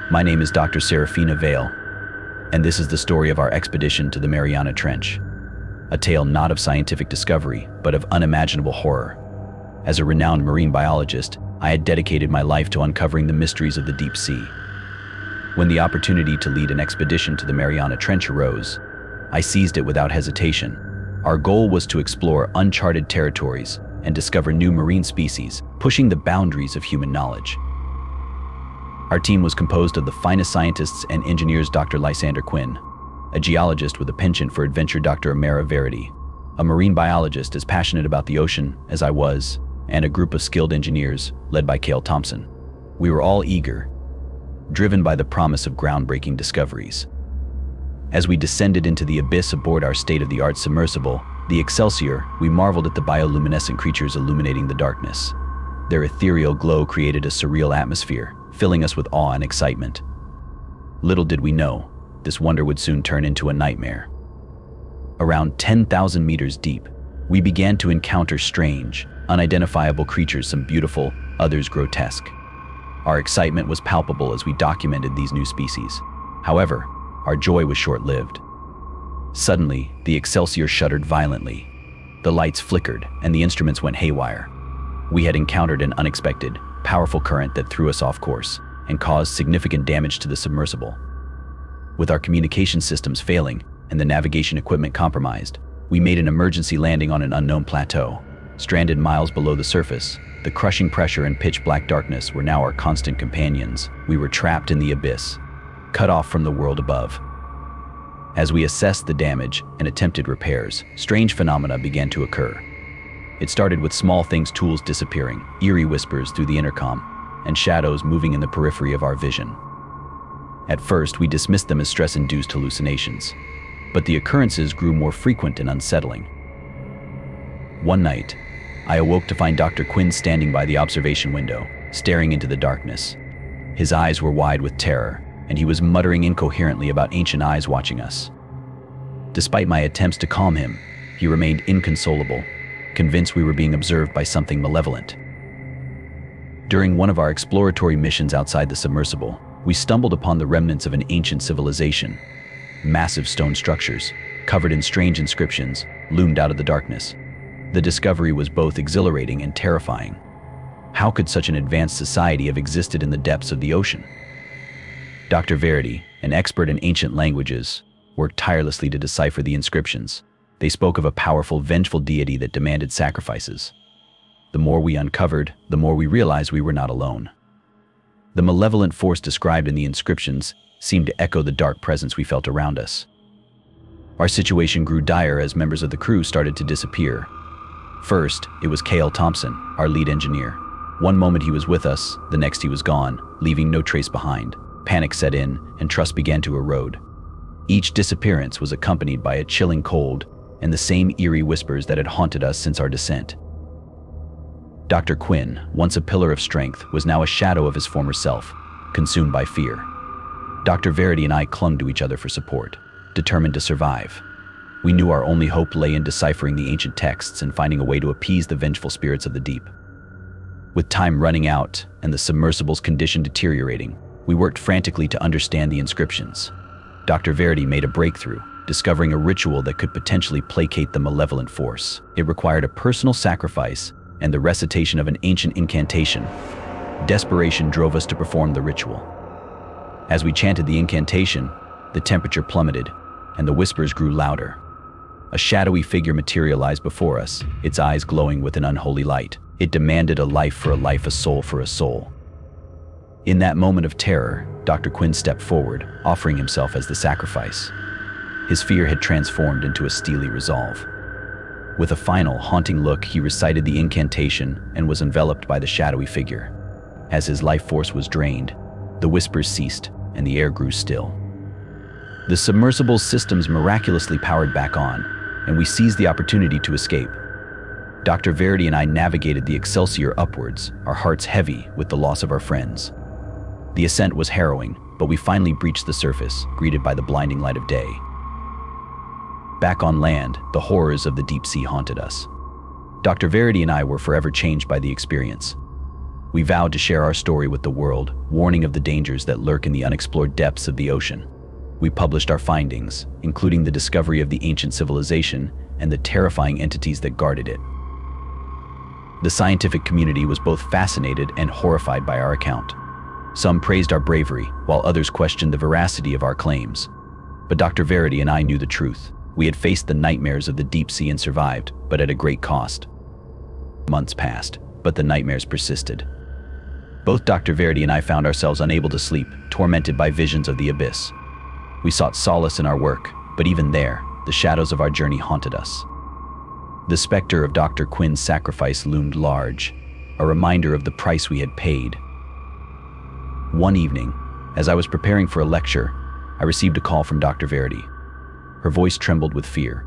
My name is Dr. Serafina Vale, and this is the story of our expedition to the Mariana Trench. A tale not of scientific discovery, but of unimaginable horror. As a renowned marine biologist, I had dedicated my life to uncovering the mysteries of the deep sea. When the opportunity to lead an expedition to the Mariana Trench arose, I seized it without hesitation. Our goal was to explore uncharted territories and discover new marine species, pushing the boundaries of human knowledge. Our team was composed of the finest scientists and engineers: Dr. Lysander Quinn, a geologist with a penchant for adventure; Dr. Amara Verity, a marine biologist as passionate about the ocean as I was, and a group of skilled engineers led by Cale Thompson. We were all eager, driven by the promise of groundbreaking discoveries. As we descended into the abyss aboard our state-of-the-art submersible, the Excelsior, we marveled at the bioluminescent creatures illuminating the darkness. Their ethereal glow created a surreal atmosphere, filling us with awe and excitement. Little did we know, this wonder would soon turn into a nightmare. Around 10,000 meters deep, we began to encounter strange, unidentifiable creatures, some beautiful, others grotesque. Our excitement was palpable as we documented these new species. However, our joy was short-lived. Suddenly, the Excelsior shuddered violently. The lights flickered and the instruments went haywire. We had encountered an unexpected, powerful current that threw us off course and caused significant damage to the submersible. With our communication systems failing and the navigation equipment compromised, we made an emergency landing on an unknown plateau. Stranded miles below the surface, the crushing pressure and pitch-black darkness were now our constant companions. We were trapped in the abyss, cut off from the world above. As we assessed the damage and attempted repairs, strange phenomena began to occur. It started with small things: tools disappearing, eerie whispers through the intercom, and shadows moving in the periphery of our vision. At first, we dismissed them as stress-induced hallucinations, but the occurrences grew more frequent and unsettling. One night, I awoke to find Dr. Quinn standing by the observation window, staring into the darkness. His eyes were wide with terror, and he was muttering incoherently about ancient eyes watching us. Despite my attempts to calm him, he remained inconsolable, convinced we were being observed by something malevolent. During one of our exploratory missions outside the submersible, we stumbled upon the remnants of an ancient civilization. Massive stone structures, covered in strange inscriptions, loomed out of the darkness. The discovery was both exhilarating and terrifying. How could such an advanced society have existed in the depths of the ocean? Dr. Verity, an expert in ancient languages, worked tirelessly to decipher the inscriptions. They spoke of a powerful, vengeful deity that demanded sacrifices. The more we uncovered, the more we realized we were not alone. The malevolent force described in the inscriptions seemed to echo the dark presence we felt around us. Our situation grew dire as members of the crew started to disappear. First, it was Cale Thompson, our lead engineer. One moment he was with us, the next he was gone, leaving no trace behind. Panic set in, and trust began to erode. Each disappearance was accompanied by a chilling cold and the same eerie whispers that had haunted us since our descent. Dr. Quinn, once a pillar of strength, was now a shadow of his former self, consumed by fear. Dr. Verity and I clung to each other for support, determined to survive. We knew our only hope lay in deciphering the ancient texts and finding a way to appease the vengeful spirits of the deep. With time running out and the submersible's condition deteriorating, we worked frantically to understand the inscriptions. Dr. Verity made a breakthrough, discovering a ritual that could potentially placate the malevolent force. It required a personal sacrifice and the recitation of an ancient incantation. Desperation drove us to perform the ritual. As we chanted the incantation, the temperature plummeted and the whispers grew louder. A shadowy figure materialized before us, its eyes glowing with an unholy light. It demanded a life for a life, a soul for a soul. In that moment of terror, Dr. Quinn stepped forward, offering himself as the sacrifice. His fear had transformed into a steely resolve. With a final, haunting look, he recited the incantation and was enveloped by the shadowy figure. As his life force was drained, the whispers ceased and the air grew still. The submersible's systems miraculously powered back on, and we seized the opportunity to escape. Dr. Verity and I navigated the Excelsior upwards, our hearts heavy with the loss of our friends. The ascent was harrowing, but we finally breached the surface, greeted by the blinding light of day. Back on land, the horrors of the deep sea haunted us. Dr. Verity and I were forever changed by the experience. We vowed to share our story with the world, warning of the dangers that lurk in the unexplored depths of the ocean. We published our findings, including the discovery of the ancient civilization and the terrifying entities that guarded it. The scientific community was both fascinated and horrified by our account. Some praised our bravery, while others questioned the veracity of our claims. But Dr. Verity and I knew the truth. We had faced the nightmares of the deep sea and survived, but at a great cost. Months passed, but the nightmares persisted. Both Dr. Verity and I found ourselves unable to sleep, tormented by visions of the abyss. We sought solace in our work, but even there, the shadows of our journey haunted us. The specter of Dr. Quinn's sacrifice loomed large, a reminder of the price we had paid. One evening, as I was preparing for a lecture, I received a call from Dr. Verity. Her voice trembled with fear.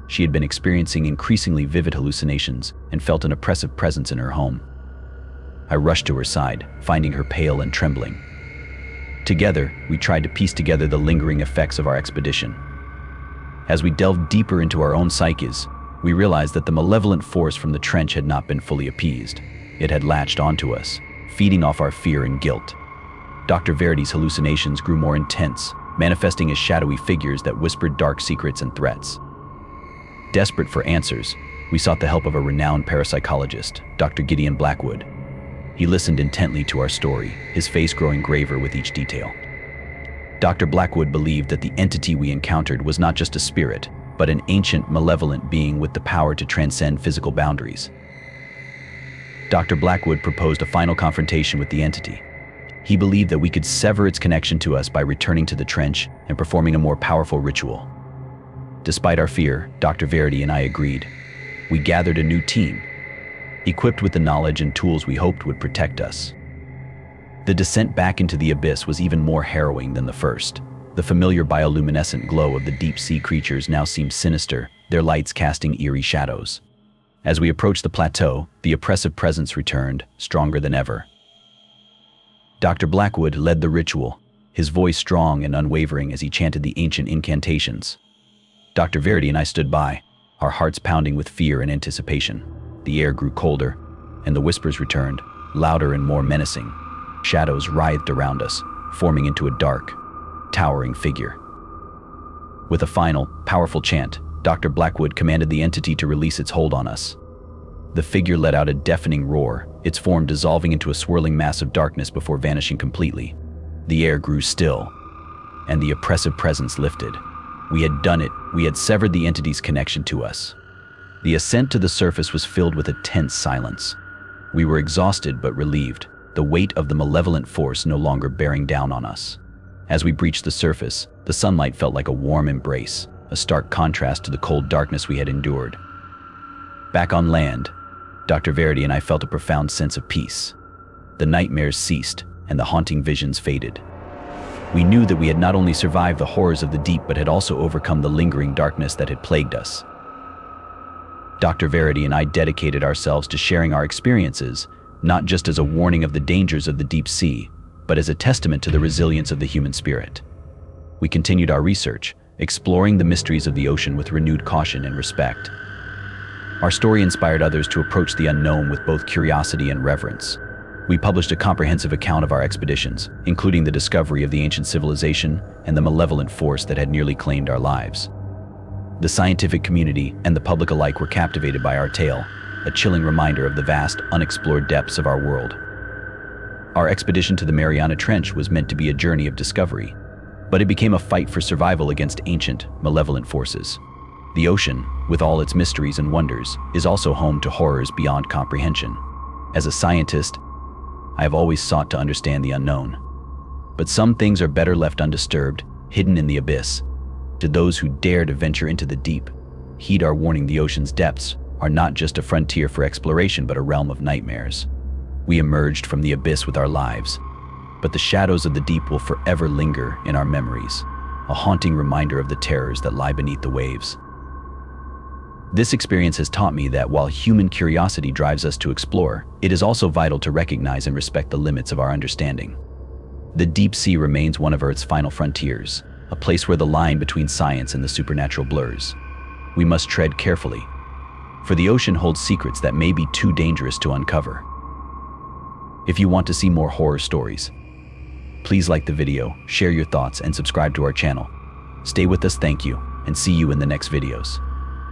She had been experiencing increasingly vivid hallucinations and felt an oppressive presence in her home. I rushed to her side, finding her pale and trembling. Together, we tried to piece together the lingering effects of our expedition. As we delved deeper into our own psyches, we realized that the malevolent force from the trench had not been fully appeased. It had latched onto us, feeding off our fear and guilt. Dr. Verity's hallucinations grew more intense, manifesting as shadowy figures that whispered dark secrets and threats. Desperate for answers, we sought the help of a renowned parapsychologist, Dr. Gideon Blackwood. He listened intently to our story, his face growing graver with each detail. Dr. Blackwood believed that the entity we encountered was not just a spirit, but an ancient, malevolent being with the power to transcend physical boundaries. Dr. Blackwood proposed a final confrontation with the entity. He believed that we could sever its connection to us by returning to the trench and performing a more powerful ritual. Despite our fear, Dr. Verity and I agreed. We gathered a new team, equipped with the knowledge and tools we hoped would protect us. The descent back into the abyss was even more harrowing than the first. The familiar bioluminescent glow of the deep-sea creatures now seemed sinister, their lights casting eerie shadows. As we approached the plateau, the oppressive presence returned, stronger than ever. Dr. Blackwood led the ritual, his voice strong and unwavering as he chanted the ancient incantations. Dr. Verity and I stood by, our hearts pounding with fear and anticipation. The air grew colder, and the whispers returned, louder and more menacing. Shadows writhed around us, forming into a dark, towering figure. With a final, powerful chant, Dr. Blackwood commanded the entity to release its hold on us. The figure let out a deafening roar, its form dissolving into a swirling mass of darkness before vanishing completely. The air grew still, and the oppressive presence lifted. We had done it. We had severed the entity's connection to us. The ascent to the surface was filled with a tense silence. We were exhausted but relieved, the weight of the malevolent force no longer bearing down on us. As we breached the surface, the sunlight felt like a warm embrace, a stark contrast to the cold darkness we had endured. Back on land, Dr. Verity and I felt a profound sense of peace. The nightmares ceased, and the haunting visions faded. We knew that we had not only survived the horrors of the deep but had also overcome the lingering darkness that had plagued us. Dr. Verity and I dedicated ourselves to sharing our experiences, not just as a warning of the dangers of the deep sea, but as a testament to the resilience of the human spirit. We continued our research, exploring the mysteries of the ocean with renewed caution and respect. Our story inspired others to approach the unknown with both curiosity and reverence. We published a comprehensive account of our expeditions, including the discovery of the ancient civilization and the malevolent force that had nearly claimed our lives. The scientific community and the public alike were captivated by our tale, a chilling reminder of the vast, unexplored depths of our world. Our expedition to the Mariana Trench was meant to be a journey of discovery, but it became a fight for survival against ancient, malevolent forces. The ocean, with all its mysteries and wonders, is also home to horrors beyond comprehension. As a scientist, I have always sought to understand the unknown. But some things are better left undisturbed, hidden in the abyss. To those who dare to venture into the deep, heed our warning: the ocean's depths are not just a frontier for exploration, but a realm of nightmares. We emerged from the abyss with our lives, but the shadows of the deep will forever linger in our memories, a haunting reminder of the terrors that lie beneath the waves. This experience has taught me that while human curiosity drives us to explore, it is also vital to recognize and respect the limits of our understanding. The deep sea remains one of Earth's final frontiers, a place where the line between science and the supernatural blurs. We must tread carefully, for the ocean holds secrets that may be too dangerous to uncover. If you want to see more horror stories, please like the video, share your thoughts, and subscribe to our channel. Stay with us, thank you, and see you in the next videos.